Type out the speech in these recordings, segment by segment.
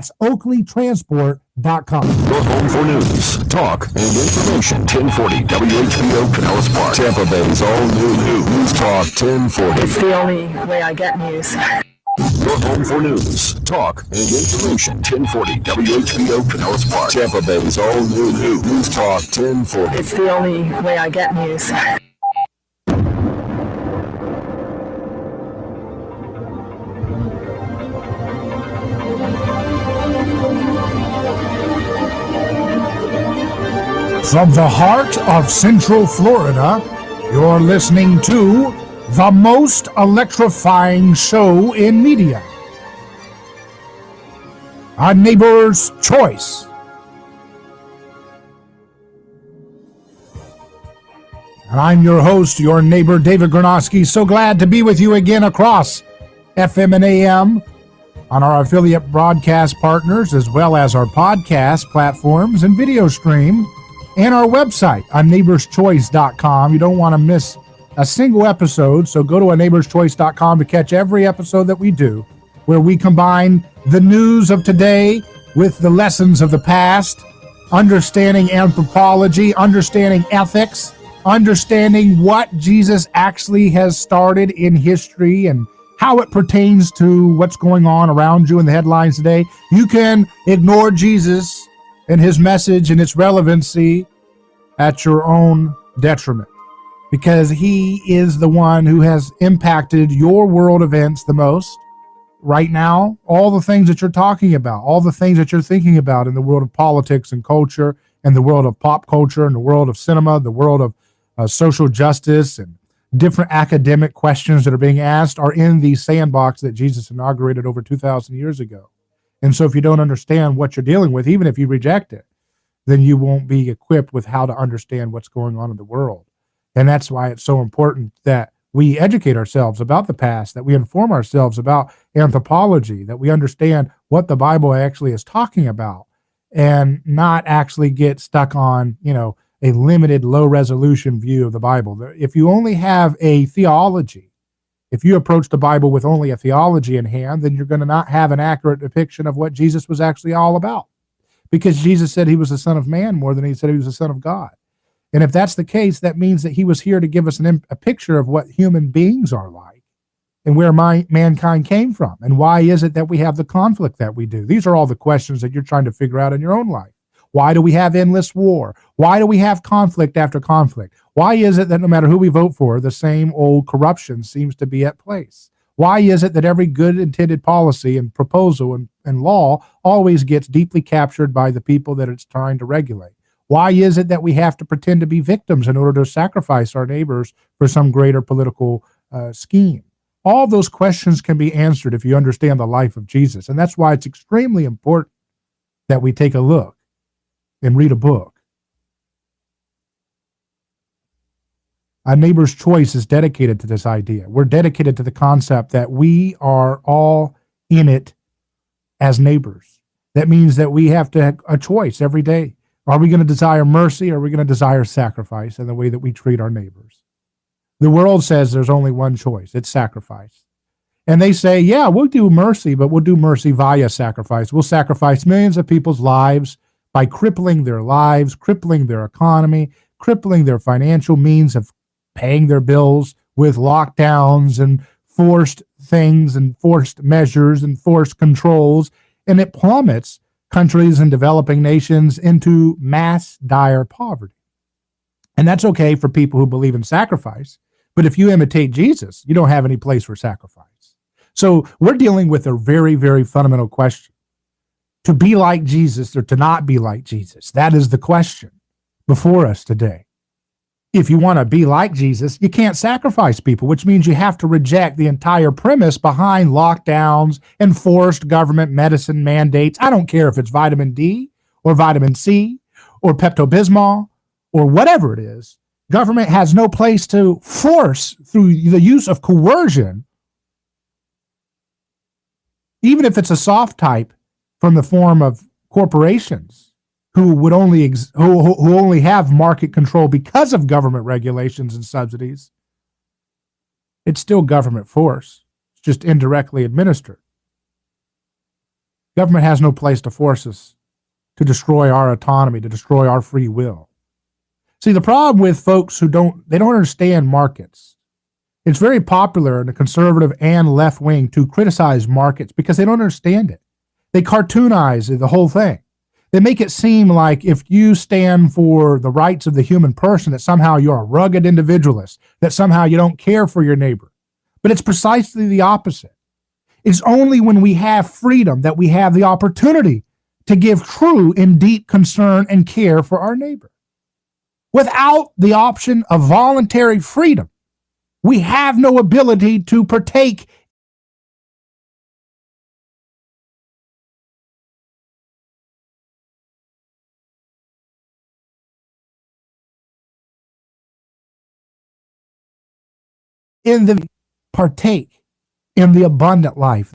That's OakleyTransport.com. Your home for news, talk, and information. 1040 WHBO Pinellas Park. Tampa Bay's all-new News Talk 1040. It's the only way I get news. Your home for news, talk, and information. 1040 WHBO Pinellas Park. Tampa Bay's all-new News Talk 1040. It's the only way I get news. From the heart of Central Florida, you're listening to the most electrifying show in media, A Neighbor's Choice. And I'm your host, your neighbor, David Granosky. So glad to be with you again across FM and AM on our affiliate broadcast partners, as well as our podcast platforms and video stream, and our website, aneighborschoice.com. You don't want to miss a single episode, so go to aneighborschoice.com to catch every episode that we do, where we combine the news of today with the lessons of the past, understanding anthropology, understanding ethics, understanding what Jesus actually has started in history and how it pertains to what's going on around you in the headlines today. You can ignore Jesus and his message and its relevancy at your own detriment, because he is the one who has impacted your world events the most right now. All the things that you're talking about, all the things that you're thinking about in the world of politics and culture, and the world of pop culture, and the world of cinema, the world of social justice, and different academic questions that are being asked are in the sandbox that Jesus inaugurated over 2,000 years ago. And so if you don't understand what you're dealing with, even if you reject it, then you won't be equipped with how to understand what's going on in the world. And that's why it's so important that we educate ourselves about the past, that we inform ourselves about anthropology, that we understand what the Bible actually is talking about, and not actually get stuck on, a limited, low-resolution view of the Bible. If you only have a theology, if you approach the Bible with only a theology in hand, then you're going to not have an accurate depiction of what Jesus was actually all about. Because Jesus said he was the Son of Man more than he said he was the Son of God. And if that's the case, that means that he was here to give us a picture of what human beings are like and where mankind came from. And why is it that we have the conflict that we do? These are all the questions that you're trying to figure out in your own life. Why do we have endless war? Why do we have conflict after conflict? Why is it that no matter who we vote for, the same old corruption seems to be at place? Why is it that every good intended policy and proposal and law always gets deeply captured by the people that it's trying to regulate? Why is it that we have to pretend to be victims in order to sacrifice our neighbors for some greater political scheme? All those questions can be answered if you understand the life of Jesus. And that's why it's extremely important that we take a look and read a book. A Neighbor's Choice is dedicated to this idea. We're dedicated to the concept that we are all in it as neighbors. That means that we have to have a choice every day. Are we going to desire mercy, or are we going to desire sacrifice in the way that we treat our neighbors? The world says there's only one choice. It's sacrifice. And they say, yeah, we'll do mercy, but we'll do mercy via sacrifice. We'll sacrifice millions of people's lives by crippling their lives, crippling their economy, crippling their financial means of paying their bills with lockdowns and forced things and forced measures and forced controls. And it plummets countries and developing nations into mass dire poverty. And that's okay for people who believe in sacrifice. But if you imitate Jesus, you don't have any place for sacrifice. So we're dealing with a very, very fundamental question. To be like Jesus or to not be like Jesus? That is the question before us today. If you want to be like Jesus, you can't sacrifice people, which means you have to reject the entire premise behind lockdowns and forced government medicine mandates. I don't care if it's vitamin D or vitamin C or Pepto-Bismol or whatever it is. Government has no place to force through the use of coercion, even if it's a soft type from the form of corporations who would only who only have market control because of government regulations and subsidies. It's still government force. It's just indirectly administered. Government has no place to force us to destroy our autonomy, to destroy our free will. See, the problem with folks who don't understand markets. It's very popular in the conservative and left wing to criticize markets because they don't understand it. They cartoonize the whole thing. They make it seem like if you stand for the rights of the human person, that somehow you're a rugged individualist, that somehow you don't care for your neighbor. But it's precisely the opposite. It's only when we have freedom that we have the opportunity to give true and deep concern and care for our neighbor. Without the option of voluntary freedom, we have no ability to partake in the abundant life.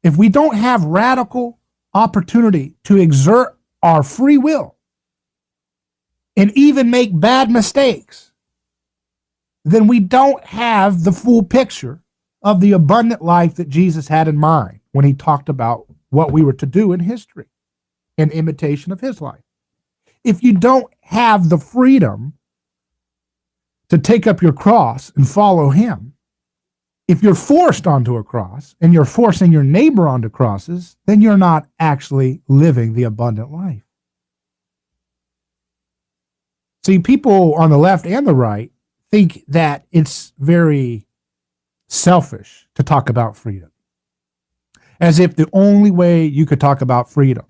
If we don't have radical opportunity to exert our free will and even make bad mistakes, then we don't have the full picture of the abundant life that Jesus had in mind when he talked about what we were to do in history in imitation of his life. If you don't have the freedom to take up your cross and follow him, if you're forced onto a cross and you're forcing your neighbor onto crosses, then you're not actually living the abundant life. See, people on the left and the right think that it's very selfish to talk about freedom, as if the only way you could talk about freedom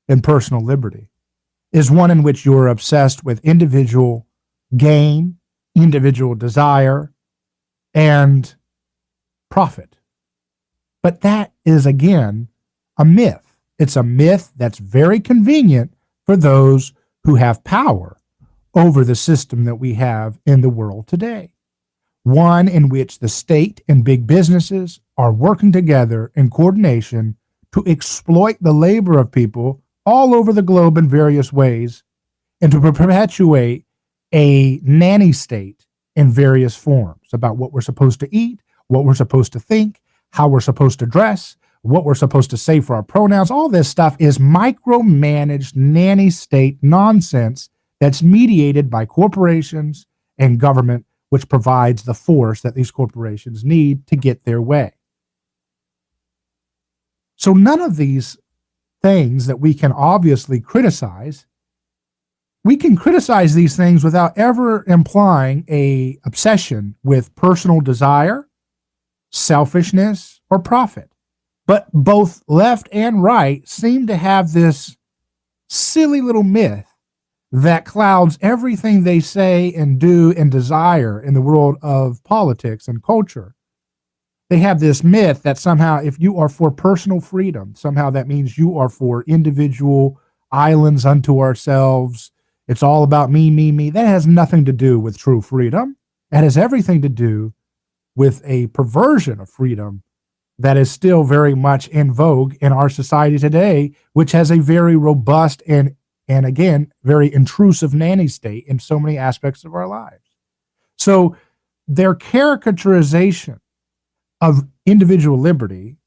and personal liberty is one in which you're obsessed with individual gain, individual desire, and profit. But that is, again, a myth. It's a myth that's very convenient for those who have power over the system that we have in the world today. One in which the state and big businesses are working together in coordination to exploit the labor of people all over the globe in various ways and to perpetuate a nanny state in various forms about what we're supposed to eat, what we're supposed to think, how we're supposed to dress, what we're supposed to say for our pronouns. All this stuff is micromanaged nanny state nonsense that's mediated by corporations and government, which provides the force that these corporations need to get their way. So none of these things that we can obviously criticize, we can criticize these things without ever implying a obsession with personal desire, selfishness, or profit. But both left and right seem to have this silly little myth that clouds everything they say and do and desire in the world of politics and culture. They have this myth that somehow if you are for personal freedom, somehow that means you are for individual islands unto ourselves. It's all about me, me, me. That has nothing to do with true freedom. It has everything to do with a perversion of freedom that is still very much in vogue in our society today, which has a very robust and again, very intrusive nanny state in so many aspects of our lives. So their caricaturization of individual liberty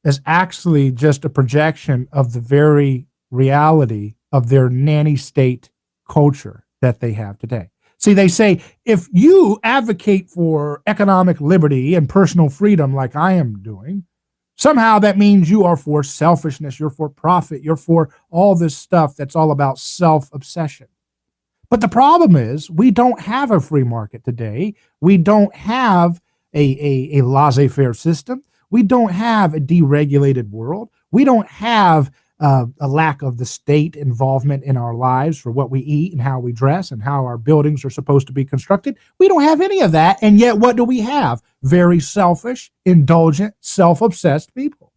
is actually just a projection of the very reality of their nanny state culture that they have today. See, they say, if you advocate for economic liberty and personal freedom like I am doing, somehow that means you are for selfishness, you're for profit, you're for all this stuff that's all about self-obsession. But the problem is we don't have a free market today. We don't have a laissez-faire system. We don't have a deregulated world. We don't have a lack of the state involvement in our lives for what we eat and how we dress and how our buildings are supposed to be constructed. We don't have any of that. And yet what do we have? Very selfish, indulgent, self-obsessed people.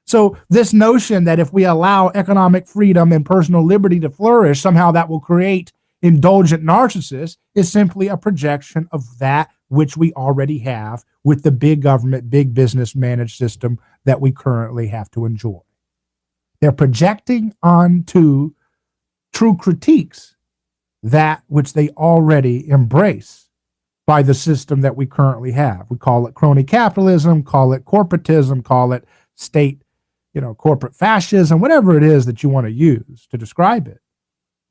So this notion that if we allow economic freedom and personal liberty to flourish, somehow that will create indulgent narcissists is simply a projection of that which we already have with the big government, big business managed system that we currently have to enjoy. They're projecting onto true critiques that which they already embrace by the system that we currently have. We call it crony capitalism, call it corporatism, call it state, corporate fascism, whatever it is that you want to use to describe it.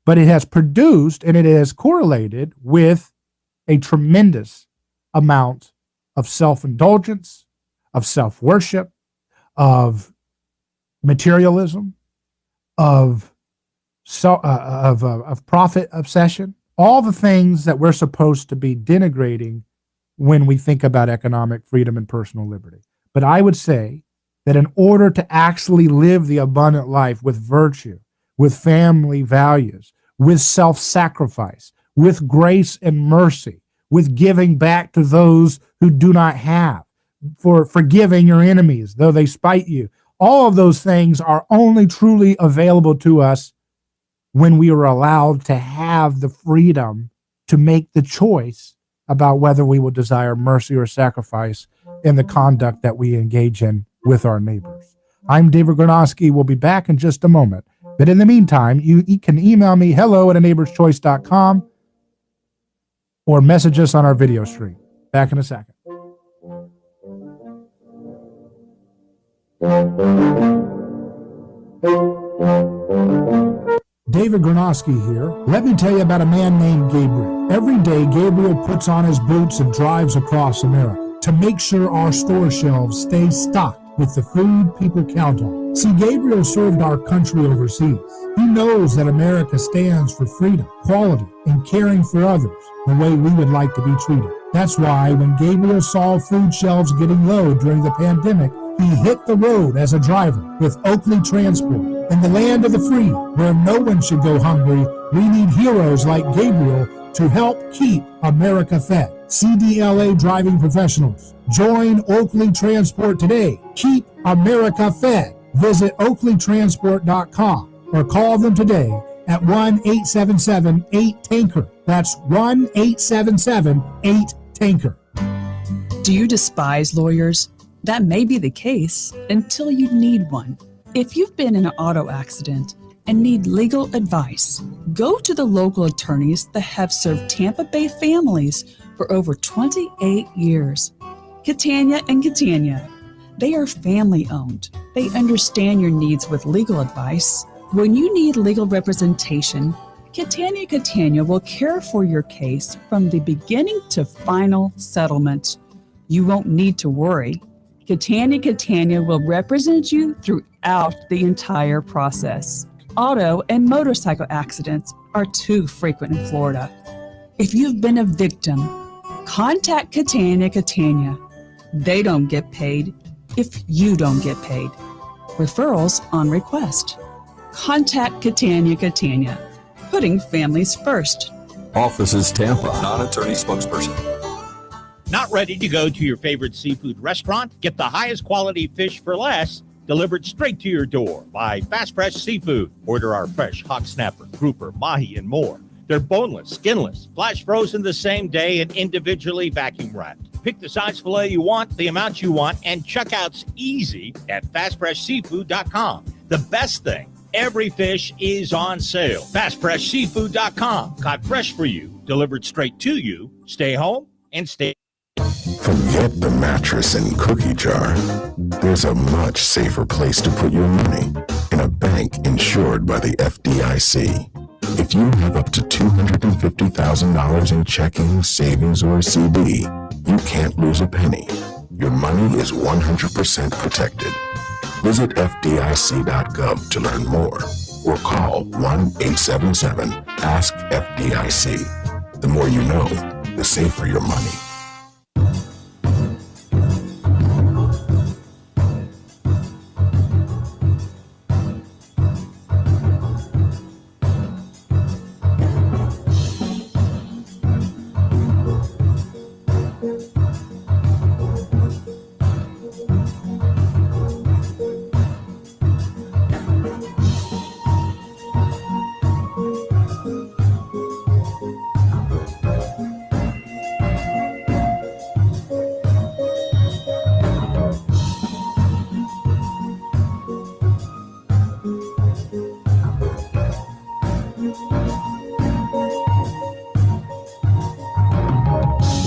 But it has produced and it has correlated with a tremendous amount of self-indulgence, of self-worship, of materialism, of profit obsession, all the things that we're supposed to be denigrating when we think about economic freedom and personal liberty. But I would say that in order to actually live the abundant life with virtue, with family values, with self-sacrifice, with grace and mercy, with giving back to those who do not have, for forgiving your enemies, though they spite you, all of those things are only truly available to us when we are allowed to have the freedom to make the choice about whether we will desire mercy or sacrifice in the conduct that we engage in with our neighbors. I'm David Granosky. We'll be back in just a moment. But in the meantime, you can email me hello@aneighborschoice.com or message us on our video stream. Back in a second. David Granosky here. Let me tell you about a man named Gabriel. Every day, Gabriel puts on his boots and drives across America to make sure our store shelves stay stocked with the food people count on. See, Gabriel served our country overseas. He knows that America stands for freedom, quality, and caring for others the way we would like to be treated. That's why when Gabriel saw food shelves getting low during the pandemic, he hit the road as a driver with Oakley Transport. In the land of the free, where no one should go hungry, we need heroes like Gabriel to help keep America fed. CDLA driving professionals, join Oakley Transport today. Keep America fed. Visit oakleytransport.com or call them today at 1-877-8-TANKER. That's 1-877-8-TANKER. Do you despise lawyers? That may be the case until you need one. If you've been in an auto accident and need legal advice, go to the local attorneys that have served Tampa Bay families for over 28 years. Catania and Catania. They are family owned. They understand your needs with legal advice. When you need legal representation, Catania will care for your case from the beginning to final settlement. You won't need to worry. Catania will represent you throughout the entire process. Auto and motorcycle accidents are too frequent in Florida. If you've been a victim, contact Catania. They don't get paid if you don't get paid. Referrals on request. Contact Catania, putting families first. Offices Tampa, non-attorney spokesperson. Not ready to go to your favorite seafood restaurant? Get the highest quality fish for less, delivered straight to your door by Fast Fresh Seafood. Order our fresh hog snapper, grouper, mahi, and more. They're boneless, skinless, flash frozen the same day and individually vacuum wrapped. Pick the size filet you want, the amount you want, and checkout's easy at fastfreshseafood.com. The best thing, every fish is on sale. Fastfreshseafood.com. Caught fresh for you, delivered straight to you. Stay home and stay. Forget the mattress and cookie jar. There's a much safer place to put your money. In a bank insured by the FDIC. If you have up to $250,000 in checking, savings, or a CD, you can't lose a penny. Your money is 100% protected. Visit FDIC.gov to learn more or call 1-877-ASK-FDIC. The more you know, the safer your money.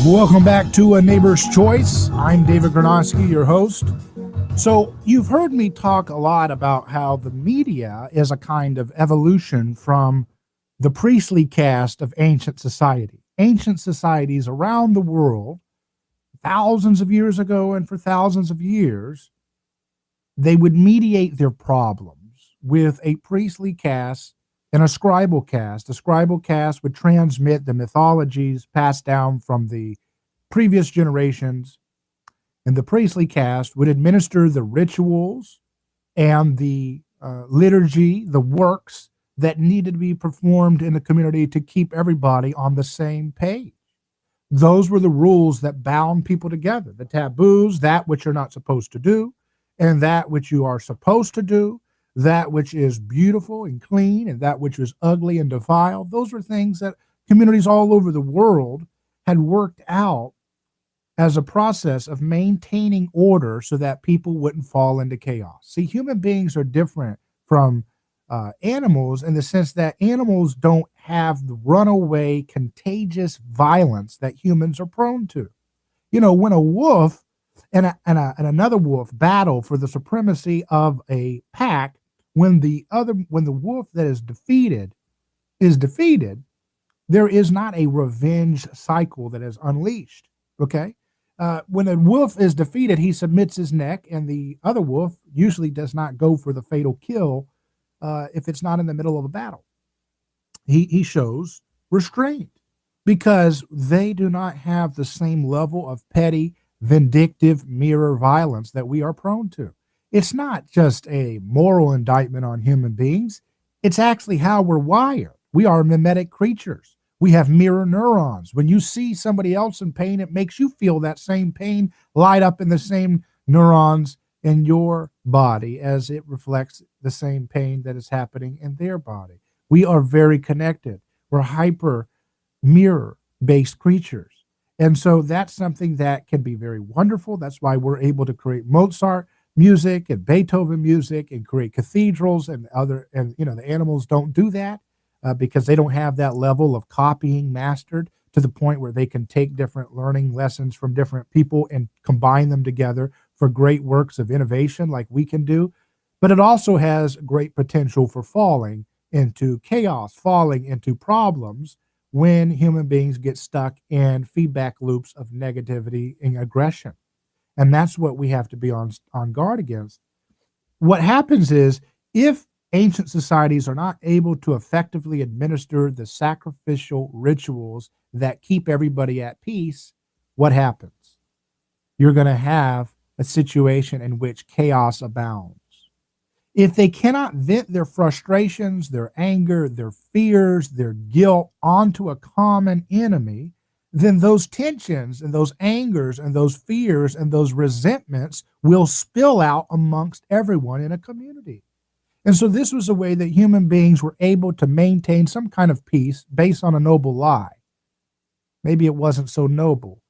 Welcome back to A Neighbor's Choice. I'm David Gronowski, your host. So you've heard me talk a lot about how the media is a kind of evolution from the priestly caste of ancient society. Ancient societies around the world, thousands of years ago and for thousands of years, they would mediate their problems with a priestly caste and a scribal caste. The scribal caste would transmit the mythologies passed down from the previous generations, and the priestly caste would administer the rituals and the liturgy, the works that needed to be performed in the community to keep everybody on the same page. Those were the rules that bound people together, the taboos, that which you're not supposed to do, and that which you are supposed to do, that which is beautiful and clean, and that which is ugly and defiled. Those were things that communities all over the world had worked out as a process of maintaining order so that people wouldn't fall into chaos. See, human beings are different from animals in the sense that animals don't have the runaway, contagious violence that humans are prone to. You know, when a wolf and another wolf battle for the supremacy of a pack, when the wolf that is defeated, there is not a revenge cycle that is unleashed. Okay. When a wolf is defeated, he submits his neck, and the other wolf usually does not go for the fatal kill if it's not in the middle of a battle. He shows restraint because they do not have the same level of petty, vindictive mirror violence that we are prone to. It's not just a moral indictment on human beings. It's actually how we're wired. We are mimetic creatures. We have mirror neurons. When you see somebody else in pain, it makes you feel that same pain light up in the same neurons in your body as it reflects the same pain that is happening in their body. We are very connected. We're hyper mirror based creatures. And so that's something that can be very wonderful. That's why we're able to create Mozart music and Beethoven music and create cathedrals and the animals don't do that. Because they don't have that level of copying mastered to the point where they can take different learning lessons from different people and combine them together for great works of innovation like we can do. But it also has great potential for falling into chaos, falling into problems when human beings get stuck in feedback loops of negativity and aggression. And that's what we have to be on guard against. What happens is if ancient societies are not able to effectively administer the sacrificial rituals that keep everybody at peace, what happens? You're going to have a situation in which chaos abounds. If they cannot vent their frustrations, their anger, their fears, their guilt onto a common enemy, then those tensions and those angers and those fears and those resentments will spill out amongst everyone in a community. And so this was a way that human beings were able to maintain some kind of peace based on a noble lie. Maybe it wasn't so noble,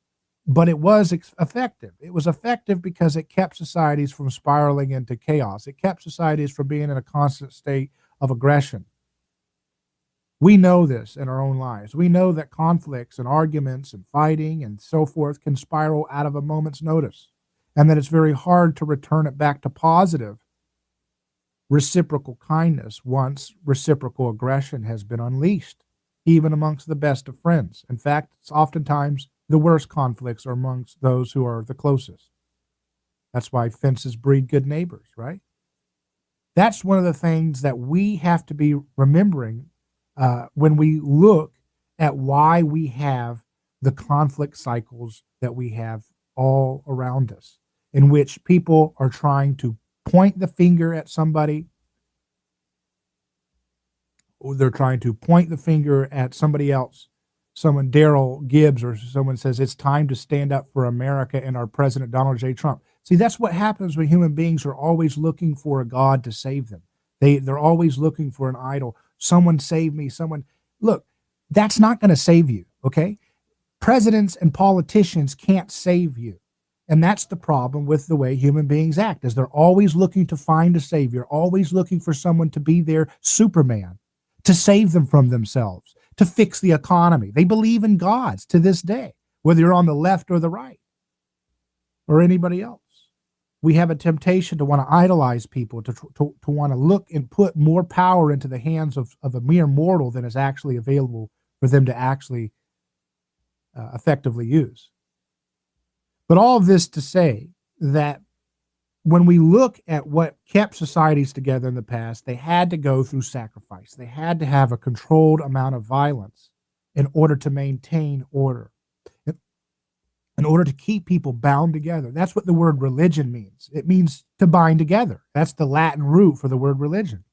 but it was effective. It was effective because it kept societies from spiraling into chaos. It kept societies from being in a constant state of aggression. We know this in our own lives. We know that conflicts and arguments and fighting and so forth can spiral out of a moment's notice, and that it's very hard to return it back to positive reciprocal kindness once reciprocal aggression has been unleashed, even amongst the best of friends. In fact, it's oftentimes the worst conflicts are amongst those who are the closest. That's why fences breed good neighbors, right? That's one of the things that we have to be remembering when we look at why we have the conflict cycles that we have all around us, in which people are trying to point the finger at somebody, or they're trying to point the finger at somebody else. Someone, Daryl Gibbs, or someone says it's time to stand up for America and our president, Donald J. Trump. See, that's what happens when human beings are always looking for a God to save them. They're always looking for an idol. Someone save me. Look, that's not going to save you, okay? Presidents and politicians can't save you. And that's the problem with the way human beings act, is they're always looking to find a savior, always looking for someone to be their Superman, to save them from themselves, to fix the economy. They believe in gods to this day. whether you're on the left or the right or anybody else. We have a temptation to want to idolize people, to want to look and put more power into the hands of a mere mortal than is actually available for them to actually effectively use. But all of this to say that when we look at what kept societies together in the past, they had to go through sacrifice. They had to have a controlled amount of violence in order to maintain order, in order to keep people bound together. That's what the word religion means. It means to bind together. That's the Latin root for the word religion.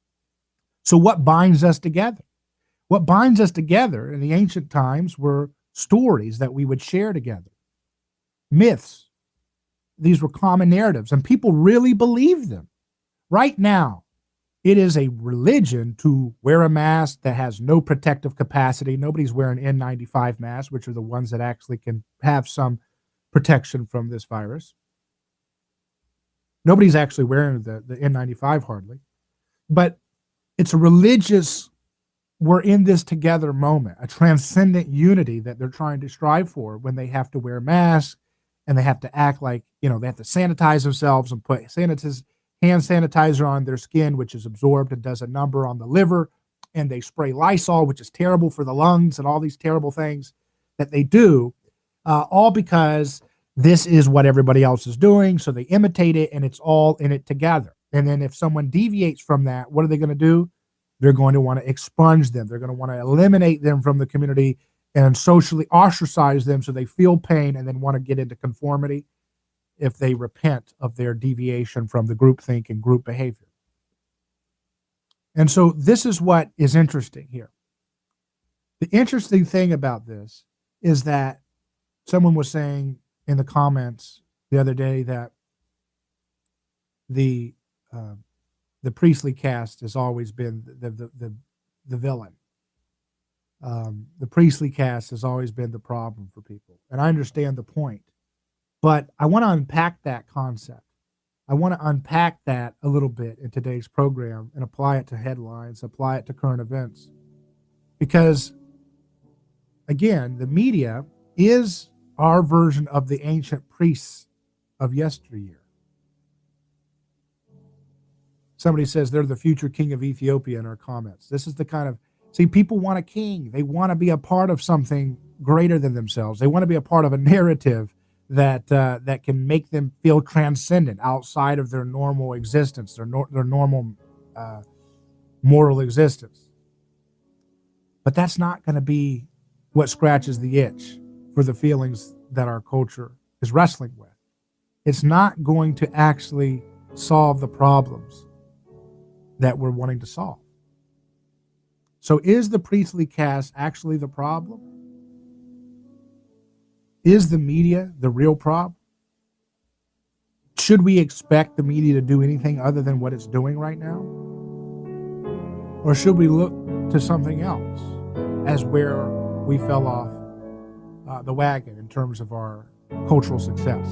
So what binds us together? What binds us together in the ancient times were stories that we would share together, myths. These were common narratives, and people really believed them. Right now, it is a religion to wear a mask that has no protective capacity. Nobody's wearing N95 masks, which are the ones that actually can have some protection from this virus. Nobody's actually wearing the N95 hardly. But it's a religious, we're in this together moment, a transcendent unity that they're trying to strive for when they have to wear masks and they have to act like, they have to sanitize themselves and put hand sanitizer on their skin, which is absorbed and does a number on the liver, and they spray Lysol, which is terrible for the lungs, and all these terrible things that they do, all because this is what everybody else is doing. So they imitate it, and it's all in it together. And then if someone deviates from that, what are they going to do? They're going to want to expunge them. They're going to want to eliminate them from the community and socially ostracize them so they feel pain and then want to get into conformity if they repent of their deviation from the groupthink and group behavior. And so this is what is interesting here. The interesting thing about this is that someone was saying in the comments the other day that the priestly caste has always been the villain. The priestly caste has always been the problem for people. And I understand the point. But I want to unpack that concept. I want to unpack that a little bit in today's program and apply it to headlines, apply it to current events. Because, again, the media is our version of the ancient priests of yesteryear. Somebody says they're the future king of Ethiopia in our comments. This is the kind of, people want a king. They want to be a part of something greater than themselves. They want to be a part of a narrative that can make them feel transcendent outside of their normal existence, their normal moral existence. But that's not going to be what scratches the itch for the feelings that our culture is wrestling with. It's not going to actually solve the problems that we're wanting to solve. So is the priestly caste actually the problem? Is the media the real problem? Should we expect the media to do anything other than what it's doing right now? Or should we look to something else as where we fell off the wagon in terms of our cultural success?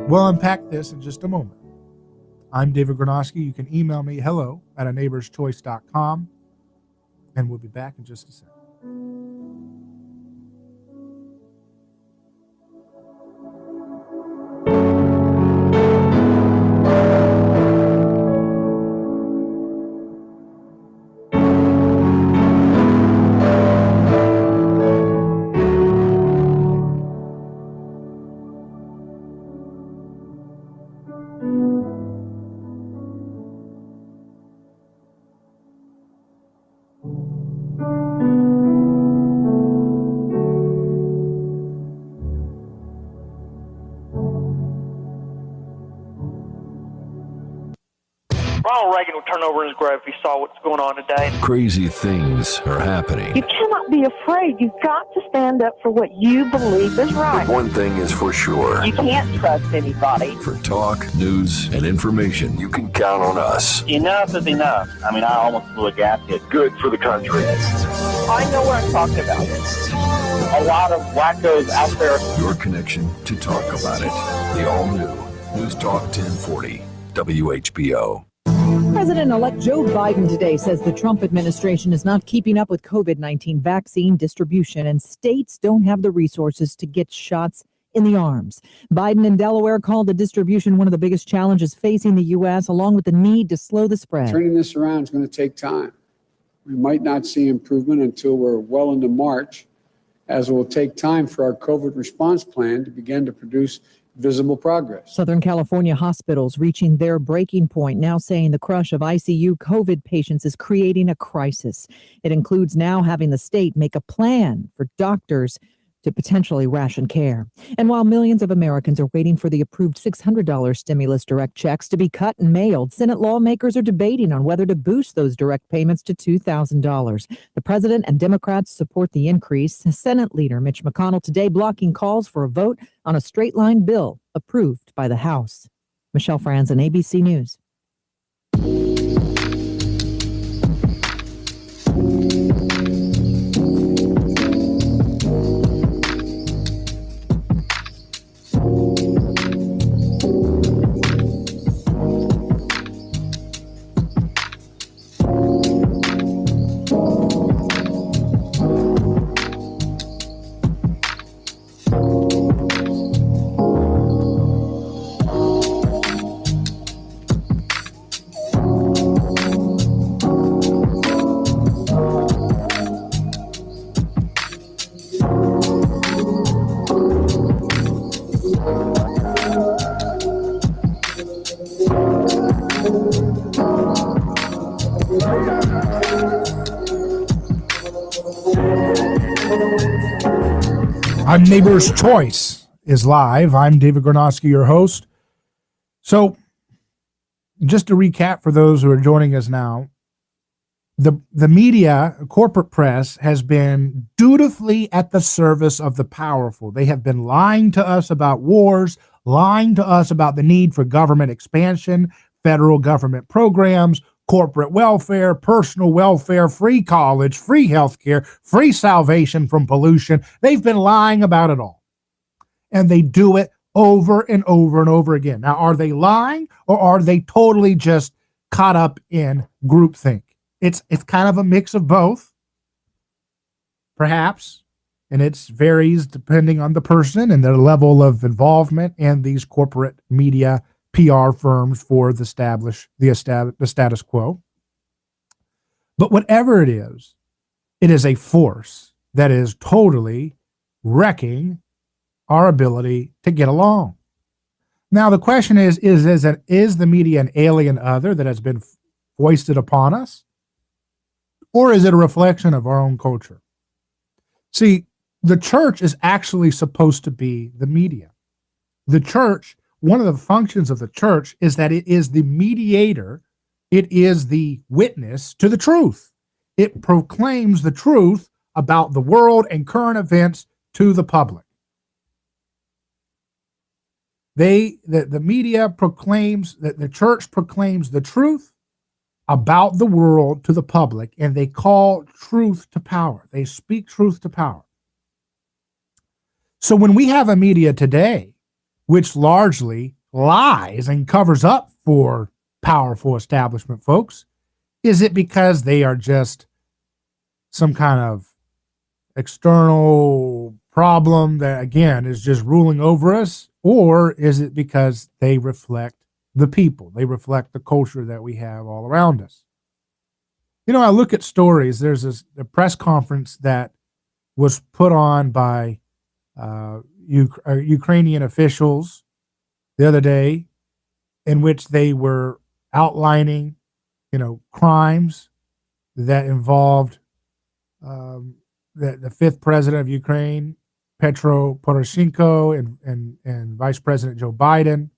We'll unpack this in just a moment. I'm David Granosky. You can email me hello@aneighborschoice.com, and we'll be back in just a second. Ronald Reagan would turn over in his grave if he saw what's going on today. Crazy things are happening. You cannot be afraid. You've got to stand up for what you believe is right. But one thing is for sure. You can't trust anybody. For talk, news, and information, you can count on us. Enough is enough. I mean, I almost blew a gasket. Good for the country. I know what I'm talking about. A lot of wackos out there. Your connection to talk about it. The all-new News Talk 1040, WHBO. President-elect Joe Biden today says the Trump administration is not keeping up with COVID-19 vaccine distribution, and states don't have the resources to get shots in the arms. Biden in Delaware called the distribution one of the biggest challenges facing the U.S., along with the need to slow the spread. Turning this around is going to take time. We might not see improvement until we're well into March, as it will take time for our COVID response plan to begin to produce visible progress. Southern California hospitals reaching their breaking point, now saying the crush of ICU COVID patients is creating a crisis. It includes now having the state make a plan for doctors to potentially ration care. And while millions of Americans are waiting for the approved $600 stimulus direct checks to be cut and mailed, Senate lawmakers are debating on whether to boost those direct payments to $2,000. The president and Democrats support the increase. Senate leader Mitch McConnell today blocking calls for a vote on a straight line bill approved by the House. Michelle Franzen, ABC News. Our Neighbor's Choice is live. I'm David Gornosky, your host. So, just to recap for those who are joining us now, the media, corporate press, has been dutifully at the service of the powerful. They have been lying to us about wars, lying to us about the need for government expansion, federal government programs, corporate welfare, personal welfare, free college, free healthcare, free salvation from pollution. They've been lying about it all. And they do it over and over and over again. Now, are they lying, or are they totally just caught up in groupthink? It's kind of a mix of both, perhaps, and it varies depending on the person and their level of involvement and these corporate media PR firms for the status quo. But whatever it is a force that is totally wrecking our ability to get along. Now, the question is the media an alien other that has been foisted upon us? Or is it a reflection of our own culture? See, the church is actually supposed to be the media. The church, one of the functions of the church is that it is the mediator. It is the witness to the truth. It proclaims the truth about the world and current events to the public. The media proclaims, that the church proclaims the truth about the world to the public, and they call truth to power. They speak truth to power. So when we have a media today which largely lies and covers up for powerful establishment folks, is it because they are just some kind of external problem that, again, is just ruling over us? Or is it because they reflect the people? They reflect the culture that we have all around us. You know, I look at stories. There's a press conference that was put on by Ukrainian officials the other day, in which they were outlining, crimes that involved the fifth president of Ukraine, Petro Poroshenko, and Vice President Joe Biden,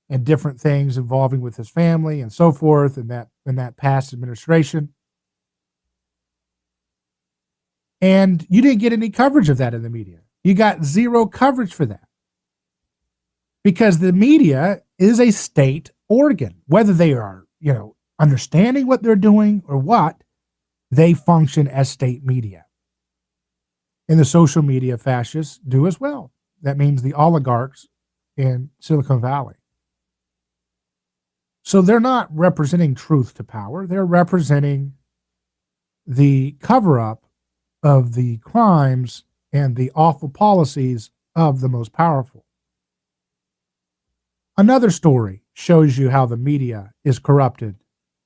and different things involving with his family and so forth, and that past administration. And you didn't get any coverage of that in the media. You got zero coverage for that. Because the media is a state organ. Whether they are, understanding what they're doing or what, they function as state media. And the social media fascists do as well. That means the oligarchs in Silicon Valley. So they're not representing truth to power. They're representing the cover-up of the crimes and the awful policies of the most powerful. Another story shows you how the media is corrupted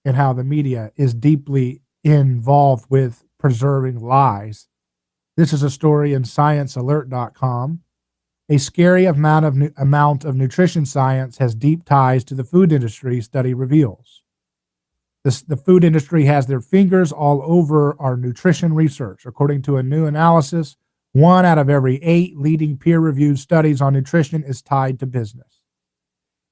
and how the media is deeply involved with preserving lies. This is a story in sciencealert.com. A scary amount of nutrition science has deep ties to the food industry, study reveals. The food industry has their fingers all over our nutrition research. According to a new analysis, 1 out of every 8 leading peer-reviewed studies on nutrition is tied to business.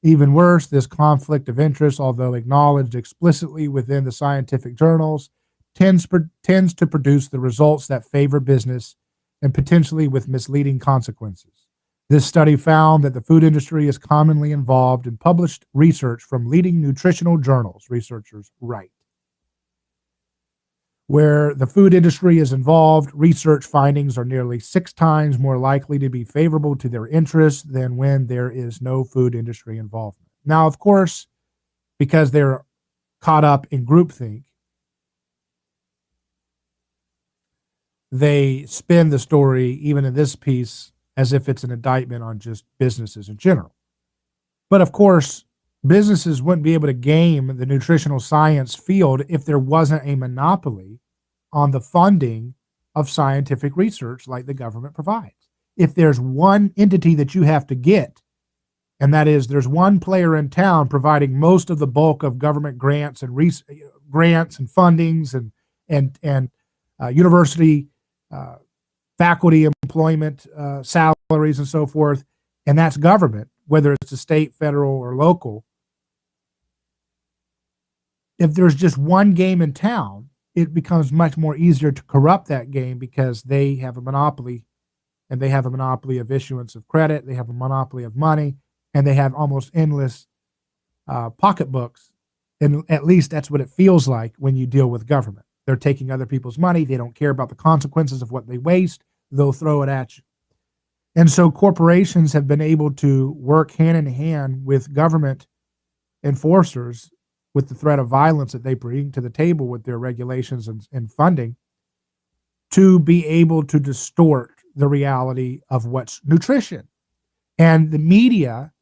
Even worse, this conflict of interest, although acknowledged explicitly within the scientific journals, tends to produce the results that favor business and potentially with misleading consequences. This study found that the food industry is commonly involved in published research from leading nutritional journals, researchers write. Where the food industry is involved, research findings are nearly 6 times more likely to be favorable to their interests than when there is no food industry involvement. Now, of course, because they're caught up in groupthink, they spin the story, even in this piece, as if it's an indictment on just businesses in general. But of course, businesses wouldn't be able to game the nutritional science field if there wasn't a monopoly on the funding of scientific research like the government provides. If there's one entity that you have to get, and that is there's one player in town providing most of the bulk of government grants and fundings and university faculty employment, salaries, and so forth, and that's government, whether it's a state, federal, or local. If there's just one game in town, it becomes much more easier to corrupt that game because they have a monopoly, and they have a monopoly of issuance of credit, they have a monopoly of money, and they have almost endless pocketbooks. And at least that's what it feels like when you deal with government. They're taking other people's money. They don't care about the consequences of what they waste. They'll throw it at you. And so corporations have been able to work hand in hand with government enforcers with the threat of violence that they bring to the table with their regulations and funding to be able to distort the reality of what's nutrition. And the media,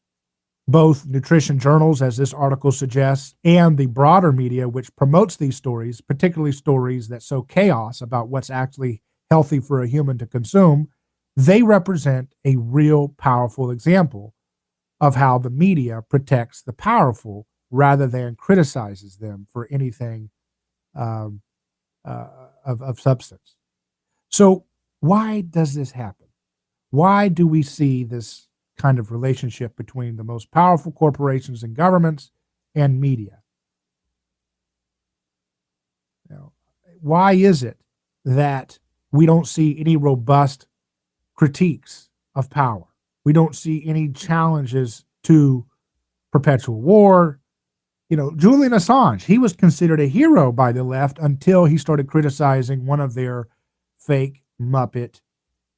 both nutrition journals, as this article suggests, and the broader media, which promotes these stories, particularly stories that sow chaos about what's actually healthy for a human to consume, they represent a real powerful example of how the media protects the powerful rather than criticizes them for anything of substance. So why does this happen? Why do we see this kind of relationship between the most powerful corporations and governments and media? Why is it that we don't see any robust critiques of power? We don't see any challenges to perpetual war. Julian Assange, he was considered a hero by the left until he started criticizing one of their fake Muppet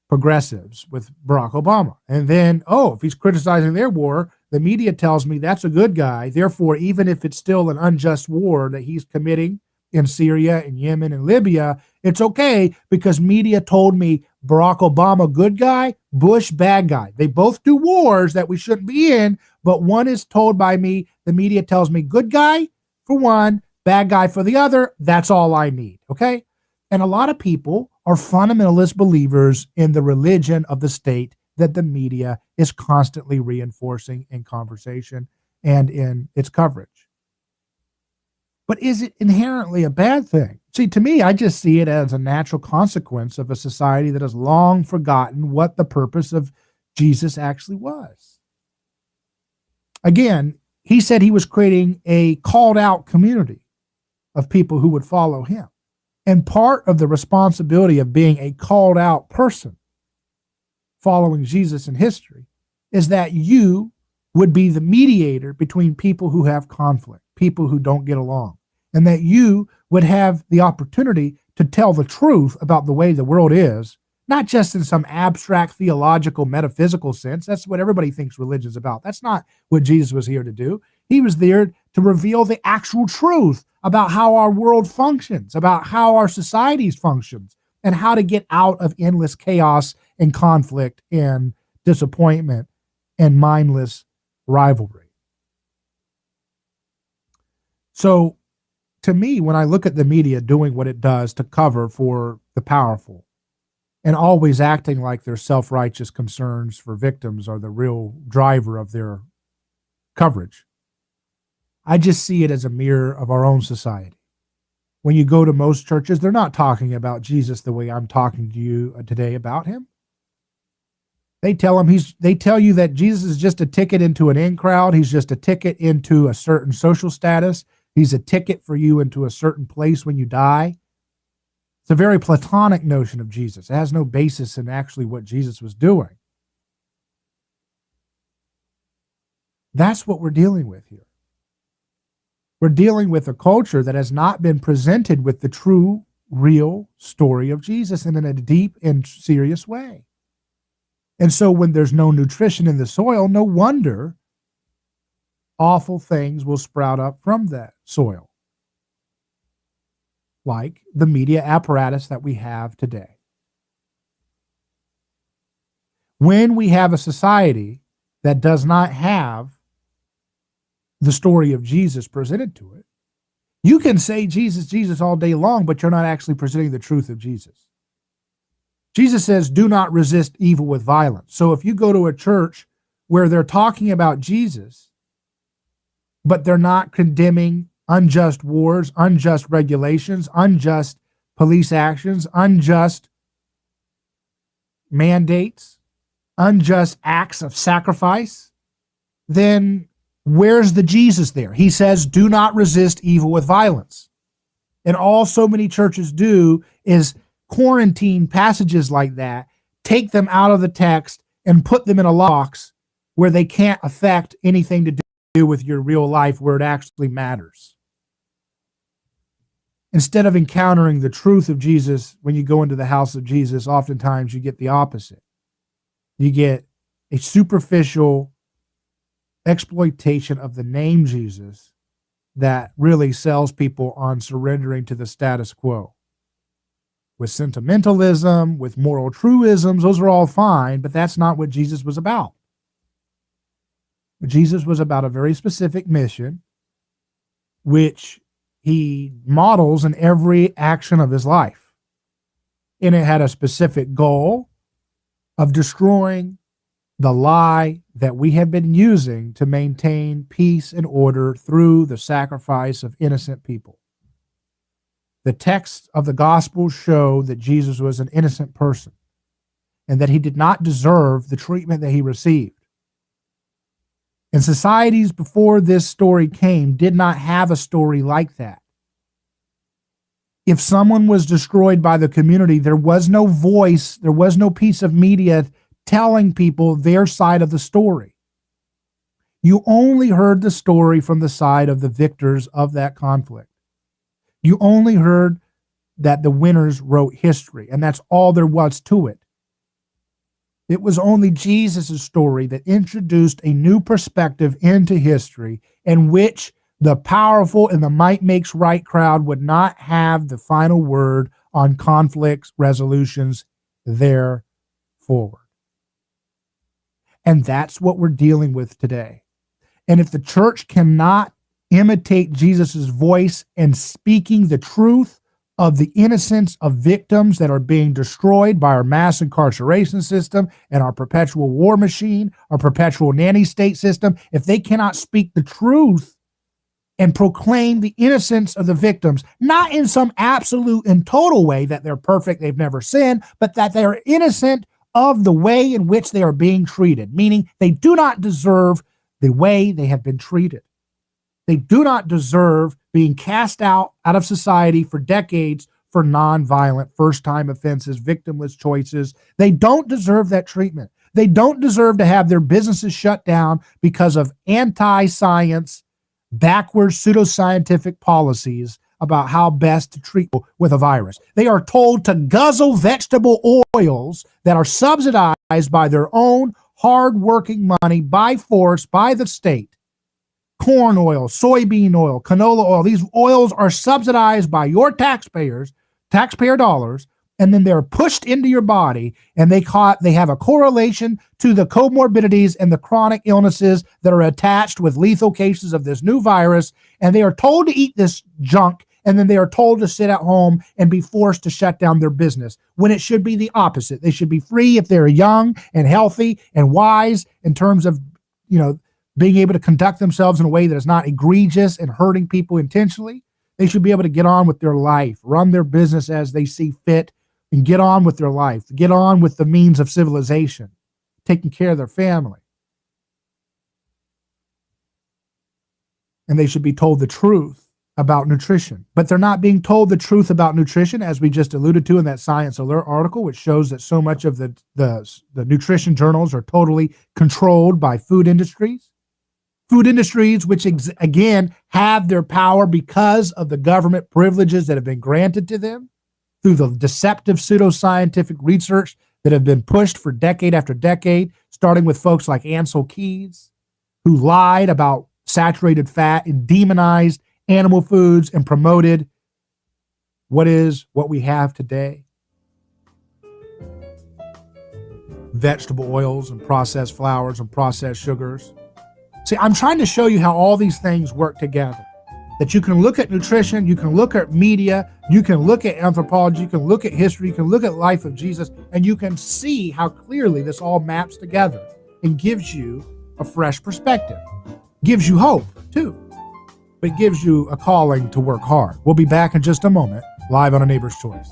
progressives with Barack Obama. And then, if he's criticizing their war, the media tells me that's a good guy. Therefore, even if it's still an unjust war that he's committing in Syria and Yemen and Libya, it's okay because media told me Barack Obama, good guy, Bush, bad guy. They both do wars that we shouldn't be in, but one is told by me, the media tells me good guy for one, bad guy for the other. That's all I need, okay? And a lot of people are fundamentalist believers in the religion of the state that the media is constantly reinforcing in conversation and in its coverage. But is it inherently a bad thing? See, to me, I just see it as a natural consequence of a society that has long forgotten what the purpose of Jesus actually was. Again, he said he was creating a called out community of people who would follow him. And part of the responsibility of being a called out person following Jesus in history is that you would be the mediator between people who have conflict, people who don't get along, and that you would have the opportunity to tell the truth about the way the world is, not just in some abstract theological metaphysical sense. That's what everybody thinks religion's about. That's not what Jesus was here to do. He was there to reveal the actual truth about how our world functions, about how our societies functions, and how to get out of endless chaos and conflict and disappointment and mindless rivalry. So, to me, when I look at the media doing what it does to cover for the powerful and always acting like their self-righteous concerns for victims are the real driver of their coverage, I just see it as a mirror of our own society. When you go to most churches, they're not talking about Jesus the way I'm talking to you today about him. They tell you that Jesus is just a ticket into an in crowd. He's just a ticket into a certain social status. He's a ticket for you into a certain place when you die. It's a very Platonic notion of Jesus. It has no basis in actually what Jesus was doing. That's what we're dealing with here. We're dealing with a culture that has not been presented with the true, real story of Jesus and in a deep and serious way. And so when there's no nutrition in the soil, no wonder awful things will sprout up from that soil, like the media apparatus that we have today. When we have a society that does not have the story of Jesus presented to it, you can say Jesus, Jesus all day long, but you're not actually presenting the truth of Jesus. Jesus says, do not resist evil with violence. So if you go to a church where they're talking about Jesus, but they're not condemning unjust wars, unjust regulations, unjust police actions, unjust mandates, unjust acts of sacrifice, then where's the Jesus there? He says, do not resist evil with violence. And all so many churches do is quarantine passages like that, take them out of the text, and put them in a box where they can't affect anything to do with your real life where it actually matters. Instead of encountering the truth of Jesus when you go into the house of Jesus, oftentimes you get the opposite. You get a superficial exploitation of the name Jesus that really sells people on surrendering to the status quo. With sentimentalism, with moral truisms, those are all fine, but that's not what Jesus was about. Jesus was about a very specific mission, which he models in every action of his life. And it had a specific goal of destroying the lie that we have been using to maintain peace and order through the sacrifice of innocent people. The texts of the Gospels show that Jesus was an innocent person and that he did not deserve the treatment that he received. And societies before this story came did not have a story like that. If someone was destroyed by the community, there was no voice, there was no piece of media telling people their side of the story. You only heard the story from the side of the victors of that conflict. You only heard that the winners wrote history, and that's all there was to it. It was only Jesus' story that introduced a new perspective into history in which the powerful and the might makes right crowd would not have the final word on conflicts resolutions there forward. And that's what we're dealing with today. And if the church cannot imitate Jesus' voice in speaking the truth of the innocence of victims that are being destroyed by our mass incarceration system and our perpetual war machine, our perpetual nanny state system, if they cannot speak the truth and proclaim the innocence of the victims, not in some absolute and total way that they're perfect, they've never sinned, but that they are innocent of the way in which they are being treated, meaning they do not deserve the way they have been treated. They do not deserve being cast out of society for decades for nonviolent first-time offenses, victimless choices. They don't deserve that treatment. They don't deserve to have their businesses shut down because of anti-science, backwards pseudoscientific policies about how best to treat people with a virus. They are told to guzzle vegetable oils that are subsidized by their own hard-working money by force, by the state. corn oil, soybean oil, canola oil. These oils are subsidized by your taxpayer dollars, and then they're pushed into your body, and they have a correlation to the comorbidities and the chronic illnesses that are attached with lethal cases of this new virus, and they are told to eat this junk, and then they are told to sit at home and be forced to shut down their business, when it should be the opposite. They should be free if they're young and healthy and wise in terms of, being able to conduct themselves in a way that is not egregious and hurting people intentionally. They should be able to get on with their life, run their business as they see fit, and get on with their life, get on with the means of civilization, taking care of their family. And they should be told the truth about nutrition. But they're not being told the truth about nutrition, as we just alluded to in that Science Alert article, which shows that so much of the nutrition journals are totally controlled by food industries. Food industries, which again have their power because of the government privileges that have been granted to them through the deceptive pseudoscientific research that have been pushed for decade after decade, starting with folks like Ansel Keys, who lied about saturated fat and demonized animal foods and promoted what we have today. Vegetable oils and processed flours and processed sugars. See, I'm trying to show you how all these things work together. That you can look at nutrition, you can look at media, you can look at anthropology, you can look at history, you can look at life of Jesus, and you can see how clearly this all maps together and gives you a fresh perspective. Gives you hope, too, but gives you a calling to work hard. We'll be back in just a moment, live on A Neighbor's Choice.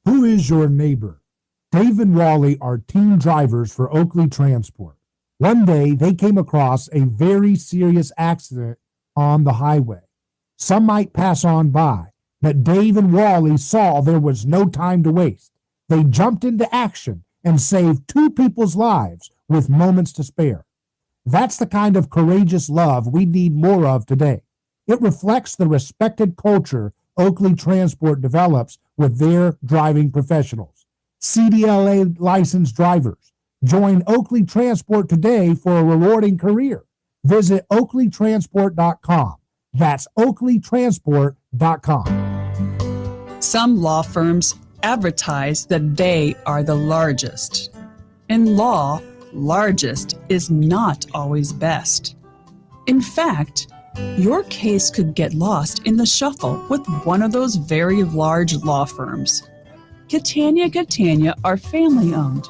Who is your neighbor? Dave and Wally are team drivers for Oakley Transport. One day, they came across a very serious accident on the highway. Some might pass on by, but Dave and Wally saw there was no time to waste. They jumped into action and saved 2 people's lives with moments to spare. That's the kind of courageous love we need more of today. It reflects the respected culture Oakley Transport develops with their driving professionals. CDLA licensed drivers. Join Oakley Transport today for a rewarding career. Visit oakleytransport.com. That's oakleytransport.com. Some law firms advertise that they are the largest. In law, largest is not always best. In fact, your case could get lost in the shuffle with one of those very large law firms. Catania are family-owned.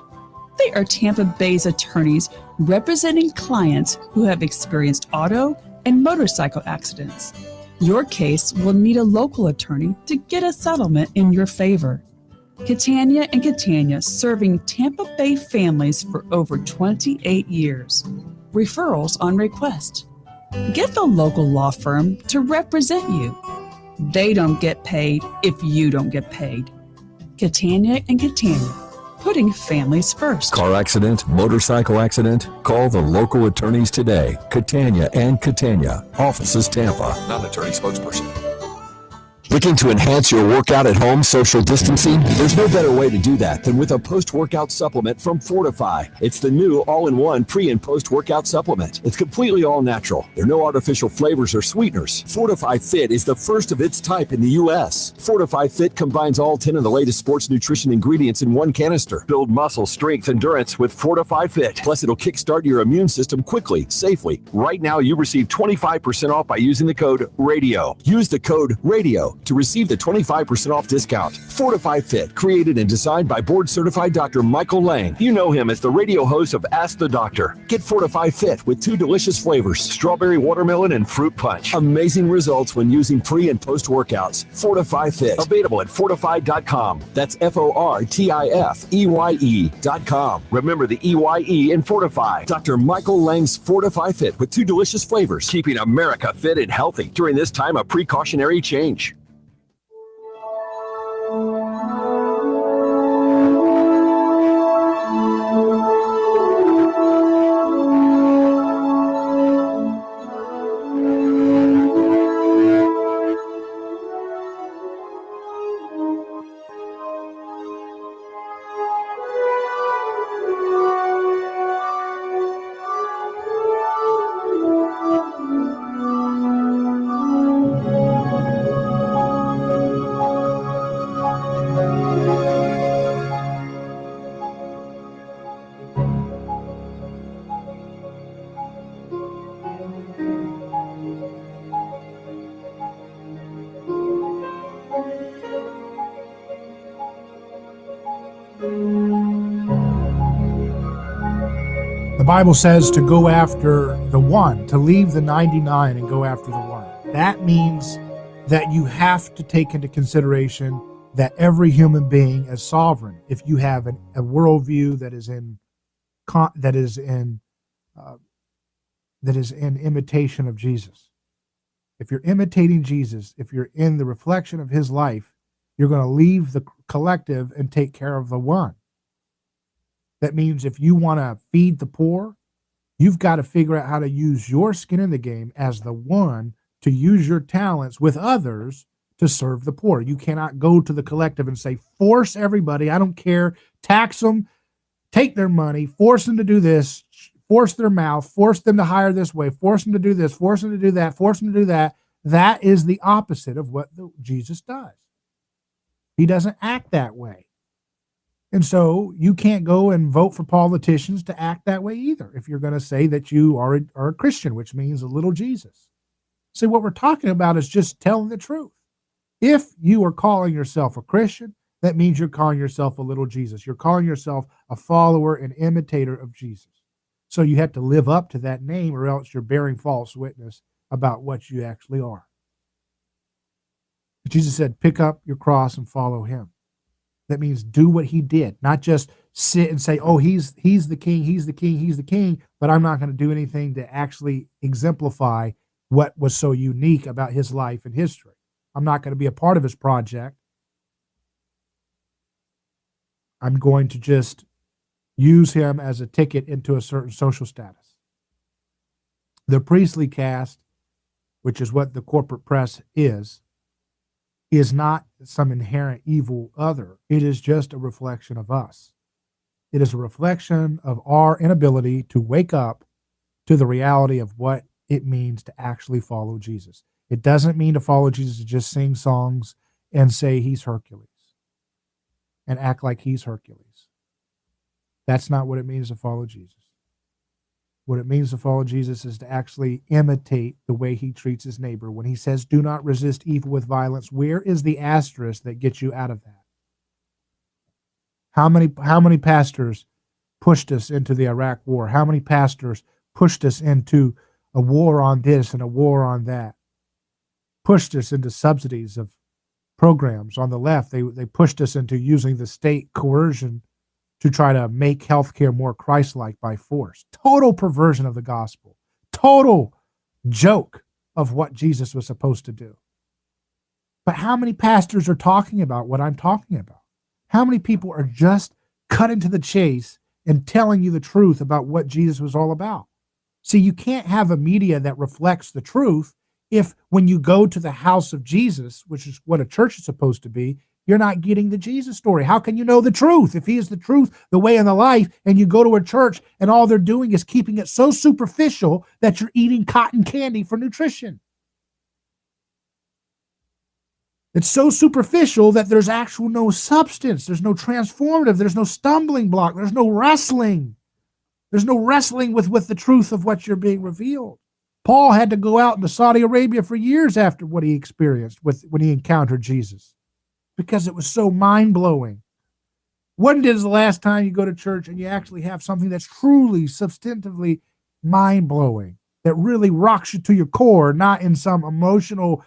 They are Tampa Bay's attorneys representing clients who have experienced auto and motorcycle accidents. Your case will need a local attorney to get a settlement in your favor. Catania serving Tampa Bay families for over 28 years. Referrals on request. Get the local law firm to represent you. They don't get paid if you don't get paid. Catania, putting families first. Car accident, motorcycle accident? Call the local attorneys today. Catania, offices Tampa. Not an attorney spokesperson. Looking to enhance your workout at home social distancing? There's no better way to do that than with a post-workout supplement from Fortify. It's the new all-in-one pre- and post-workout supplement. It's completely all-natural. There are no artificial flavors or sweeteners. Fortify Fit is the first of its type in the U.S. Fortify Fit combines all 10 of the latest sports nutrition ingredients in one canister. Build muscle, strength, endurance with Fortify Fit. Plus, it'll kickstart your immune system quickly, safely. Right now, you receive 25% off by using the code RADIO. Use the code RADIO to receive the 25% off discount. Fortify Fit, created and designed by board-certified Dr. Michael Lang. You know him as the radio host of Ask the Doctor. Get Fortify Fit with 2 delicious flavors, strawberry watermelon and fruit punch. Amazing results when using pre- and post-workouts. Fortify Fit, available at fortified.com. That's FORTIFEYE.com. Remember the EYE in Fortify. Dr. Michael Lang's Fortify Fit with 2 delicious flavors, keeping America fit and healthy during this time of precautionary change. Bible says to go after the one, to leave the 99 and go after the one. That means that you have to take into consideration that every human being is sovereign. If you have a worldview that is in imitation of Jesus, if you're imitating Jesus, if you're in the reflection of his life, you're going to leave the collective and take care of the one. That means if you want to feed the poor, you've got to figure out how to use your skin in the game as the one to use your talents with others to serve the poor. You cannot go to the collective and say, force everybody, I don't care, tax them, take their money, force them to do this, force their mouth, force them to hire this way, force them to do this, force them to do that, force them to do that. That is the opposite of what Jesus does. He doesn't act that way. And so you can't go and vote for politicians to act that way either if you're going to say that you are a Christian, which means a little Jesus. See, what we're talking about is just telling the truth. If you are calling yourself a Christian, that means you're calling yourself a little Jesus. You're calling yourself a follower and imitator of Jesus. So you have to live up to that name, or else you're bearing false witness about what you actually are. Jesus said, pick up your cross and follow him. That means do what he did, not just sit and say, oh, he's the king, he's the king, he's the king, but I'm not going to do anything to actually exemplify what was so unique about his life and history. I'm not going to be a part of his project. I'm going to just use him as a ticket into a certain social status. The priestly caste, which is what the corporate press is not some inherent evil other. It is just a reflection of us. It is a reflection of our inability to wake up to the reality of what it means to actually follow Jesus. It doesn't mean to follow Jesus to just sing songs and say he's Hercules and act like he's Hercules. That's not what it means to follow Jesus. What it means to follow Jesus is to actually imitate the way he treats his neighbor. When he says, do not resist evil with violence, where is the asterisk that gets you out of that? How many pastors pushed us into the Iraq war? How many pastors pushed us into a war on this and a war on that? Pushed us into subsidies of programs on the left. They pushed us into using the state coercion to try to make healthcare more Christ-like by force. Total perversion of the gospel. Total joke of what Jesus was supposed to do. But how many pastors are talking about what I'm talking about? How many people are just cutting to the chase and telling you the truth about what Jesus was all about? See, you can't have a media that reflects the truth if when you go to the house of Jesus, which is what a church is supposed to be, you're not getting the Jesus story. How can you know the truth if he is the truth, the way, and the life, and you go to a church and all they're doing is keeping it so superficial that you're eating cotton candy for nutrition? It's so superficial that there's actual no substance. There's no transformative. There's no stumbling block. There's no wrestling. There's no wrestling with the truth of what you're being revealed. Paul had to go out into Saudi Arabia for years after what he experienced when he encountered Jesus, because it was so mind-blowing. When is the last time you go to church and you actually have something that's truly, substantively mind-blowing, that really rocks you to your core, not in some emotional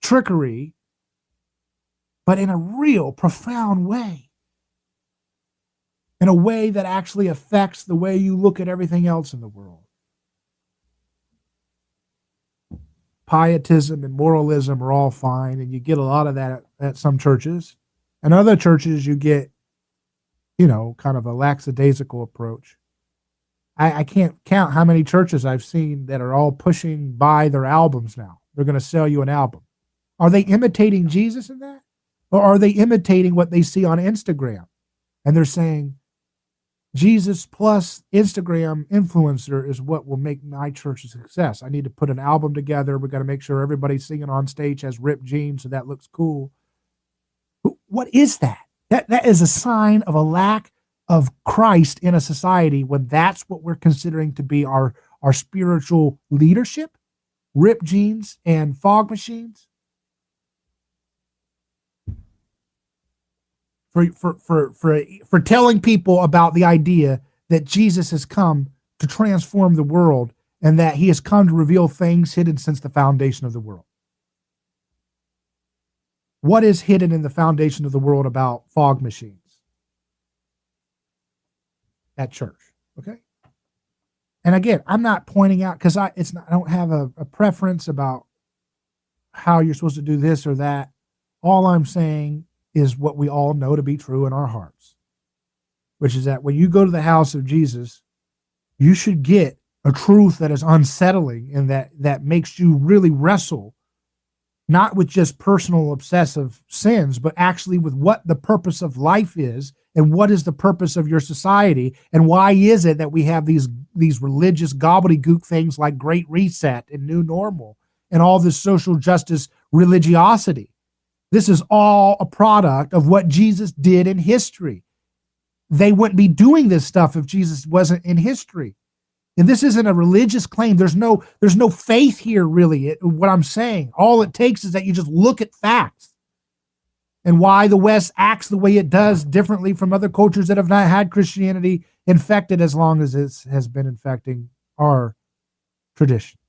trickery, but in a real, profound way? In a way that actually affects the way you look at everything else in the world. Pietism and moralism are all fine, and you get a lot of that at some churches. And other churches, you get, kind of a lackadaisical approach. I can't count how many churches I've seen that are all pushing by their albums now. They're going to sell you an album. Are they imitating Jesus in that? Or are they imitating what they see on Instagram? And they're saying, Jesus plus Instagram influencer is what will make my church a success. I need to put an album together. We got to make sure everybody singing on stage has ripped jeans, so that looks cool. What is that? That is a sign of a lack of Christ in a society when that's what we're considering to be our spiritual leadership, ripped jeans and fog machines. For telling people about the idea that Jesus has come to transform the world, and that he has come to reveal things hidden since the foundation of the world. What is hidden in the foundation of the world about fog machines? At church, okay? And again, I'm not pointing out, because I don't have a preference about how you're supposed to do this or that. All I'm saying is what we all know to be true in our hearts, which is that when you go to the house of Jesus, you should get a truth that is unsettling and that makes you really wrestle, not with just personal obsessive sins, but actually with what the purpose of life is and what is the purpose of your society, and why is it that we have these religious gobbledygook things like Great Reset and New Normal and all this social justice religiosity. This is all a product of what Jesus did in history. They wouldn't be doing this stuff if Jesus wasn't in history. And this isn't a religious claim. There's no faith here, really. What I'm saying, all it takes is that you just look at facts and why the West acts the way it does differently from other cultures that have not had Christianity infected as long as it has been infecting our traditions.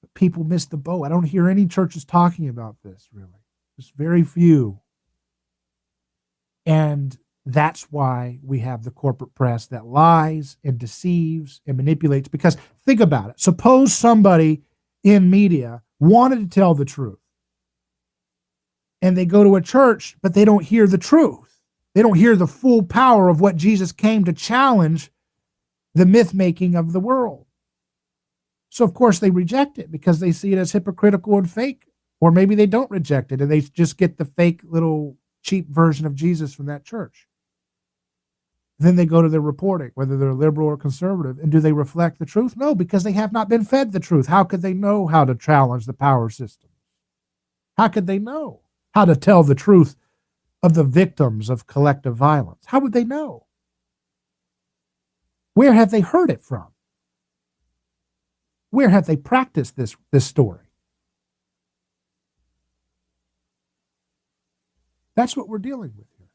But people miss the boat. I don't hear any churches talking about this, really. Just very few. And that's why we have the corporate press that lies and deceives and manipulates. Because think about it. Suppose somebody in media wanted to tell the truth, and they go to a church, but they don't hear the truth. They don't hear the full power of what Jesus came to challenge the myth-making of the world. So, of course, they reject it because they see it as hypocritical and fake. Or maybe they don't reject it and they just get the fake little cheap version of Jesus from that church. Then they go to their reporting, whether they're liberal or conservative, and do they reflect the truth? No, because they have not been fed the truth. How could they know how to challenge the power system? How could they know how to tell the truth of the victims of collective violence? How would they know? Where have they heard it from? Where have they practiced this story? That's what we're dealing with here.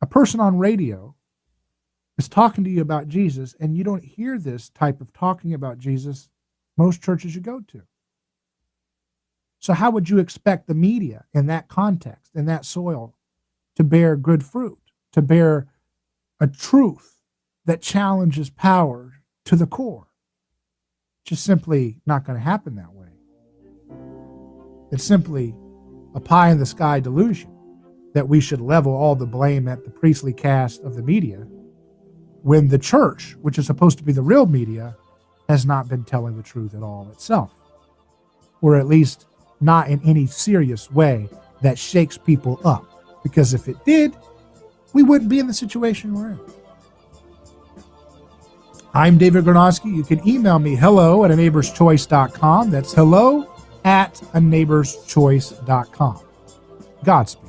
A person on radio is talking to you about Jesus, and you don't hear this type of talking about Jesus most churches you go to. So how would you expect the media in that context, in that soil, to bear good fruit, to bear a truth that challenges power to the core? It's just simply not going to happen that way. It's simply a pie-in-the-sky delusion that we should level all the blame at the priestly caste of the media, when the church, which is supposed to be the real media, has not been telling the truth at all itself, or at least not in any serious way that shakes people up. Because if it did, we wouldn't be in the situation we're in. I'm David Gronowski. You can email me hello@aneighborschoice.com. That's hello@aneighborschoice.com. Godspeed.